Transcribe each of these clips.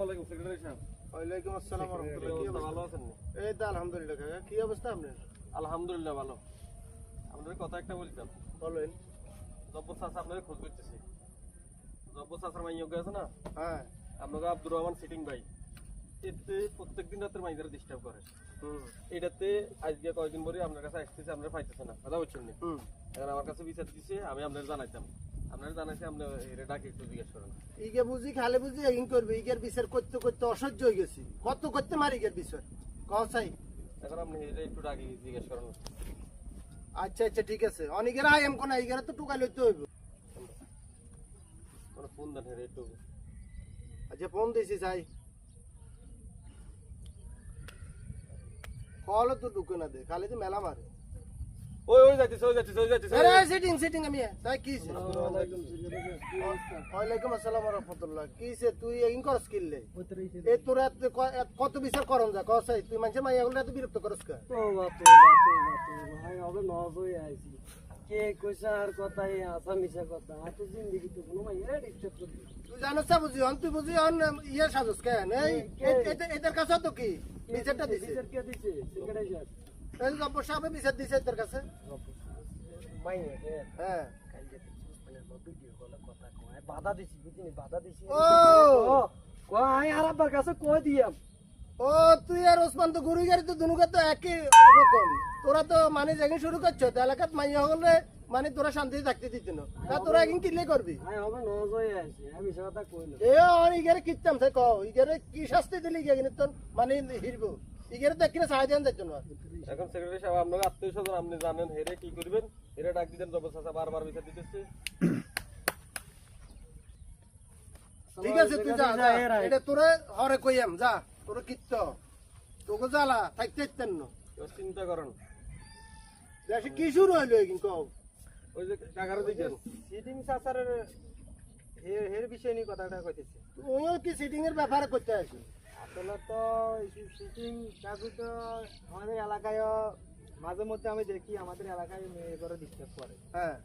ওয়ালাইকুম সেক্রেটারি সাহেব। ওয়ালাইকুম আসসালাম ওয়া রাহমাতুল্লাহ। ভালো আছেন? এই তো আলহামদুলিল্লাহ কাকা, কি অবস্থা আপনার? আলহামদুলিল্লাহ ভালো। আপনাদের কথা একটা বলতাম। বলেন। জব্বর চাচা আপনাদের খোঁজ করতেছি। জব্বর চাচার মাইয়ক আছে না? হ্যাঁ। আপনাদের আব্দুর রহমান সিটিং ভাই। এতে প্রত্যেকদিন রাতের মাইজারে ডিস্টার্ব করে। এটাতে আজকে কয়েকদিন পরে আপনার কাছে আসতেছে, আপনারা পাইতেছে না। কথা বলছেন না? এখন আমার কাছে বিচার দিছে, আমি আপনাদের জানাইতাম। আপনারা জানাইছে আপনারা এর ডাকে একটু জিজ্ঞেস করেন। ইগে বুঝি খালে বুঝি এগিন করবে, ইগের বিচার করতে করতে অসহ্য হয়ে গেছি। কত করতে মারি ইগের বিচার কও চাই। এখন আপনি এটা একটু ডাকে জিজ্ঞেস করেন। আচ্ছা আচ্ছা ঠিক আছে, অনেকের আই এম কোন ইগের তো টুকা লইতে হইব। মানে ফোন দেন হেরে একটু। আচ্ছা ফোন দিছি চাই, কল তো ঢুকে না দে, খালি তো মেলা মারে। ওই যাইতেছে। আরে সিটিং সিটিং আমি তাই কি ছে? ওয়ালাইকুম আসসালাম ওয়া রাহমাতুল্লাহ। কি ছে তুই এগিন করস কিল্লে? এ তোরা কত বিচার করন যা কও চাই, তুই মানুষের মাইয়াগুলো এত বিরক্ত করস কা? ভাই হবে নজই আইছি কে কইসার কথাই আসামিসা কথা আতো জিন্দেগি তো কোনো মাইয়া ডিস্টার্ব করবি তুই জানোস না বুঝি তুই বুঝি ইয়ে সাজস কেন? এই এদের কাছে তো কি বিচারটা দিছে? বিচার কে দিছে সেক্রেটারি সাহেব এই জব্বর সাহেব বিচার দিছে এদের কাছে। মাইয়া কে হ্যাঁ কালকে মানে ভিডিও কলে কথা কয় বাধা দিছি বুঝিনি বাধা দিছি ও কয় আর আব্বার কাছে কই দিয়াম ও তুই আর ওসমান তো গুরু গাড়ি তো দুনুকে তো একই রকম। তোরা তো মানে যেদিন শুরু করছো তো এলাকাত মাইয়া হলে মানে তোরা শান্তিতে থাকতে দিত না, তা তোরা একদিন কিনলে করবি। ভাই হবে নজই আইছি আমি সে কথা কই না এ আর ইগারে কিতাম সে কও ইগারে কি শাস্তি দিলি ইগারে তো মানে হিরবো ইগারে তো কিনা সাহায্য দেন জন্য। এখন সেক্রেটারি সাহেব আপনার আত্মীয় স্বজন আপনি জানেন হেরে কি করবেন, হেরে ডাক দিতেন জব্বর চাচা বারবার বিচার দিতেছে। ঠিক আছে তুই যা যা, এটা তোরে হরে কইয়াম যা, তোরে কিত্ত তোকে জ্বালা থাকতে ইতেন না। এবার চিন্তা করেন দেশে কি শুরু হইলো এগিন কও? ওই যে কাকারে দিকেন সিটিং সাসারের হের বিষয় নিয়ে কথাটা কইতেছে তুইও কি সিটিং এর ব্যাপারে করতে আসি? আসলে তো সিটিং কাকু তো আমাদের এলাকায় মাঝে মধ্যে আমি দেখি আমাদের এলাকায় মেয়ে করে ডিস্টার্ব করে। হ্যাঁ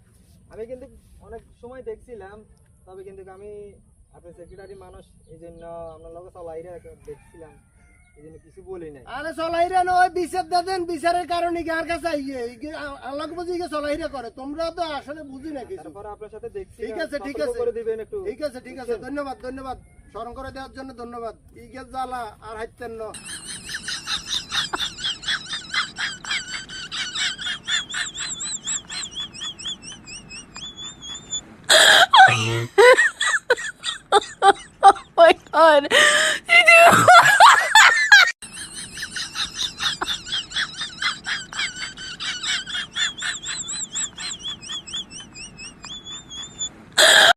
আমি কিন্তু অনেক সময় দেখছিলাম, তবে কিন্তু আমি আপনার সেক্রেটারি মানুষ এই জন্য আপনার লগে চলাইরা দেখছিলাম, এই জন্য কিছু বলি নাই। আরে চলাইরা নয় বিচার দেন, বিচারের কারণে কার কাছে আইয়ে আল্লাহ বুঝি চলাইরা করে, তোমরা তো আসলে বুঝি না কিছু। তারপর আপনার সাথে দেখছি ঠিক আছে ঠিক আছে করে দিবেন একটু। ঠিক আছে ঠিক আছে, ধন্যবাদ ধন্যবাদ, স্মরণ করে দেওয়ার জন্য ধন্যবাদ। ইগে জ্বালা আর হাইতেন না। Oh my god.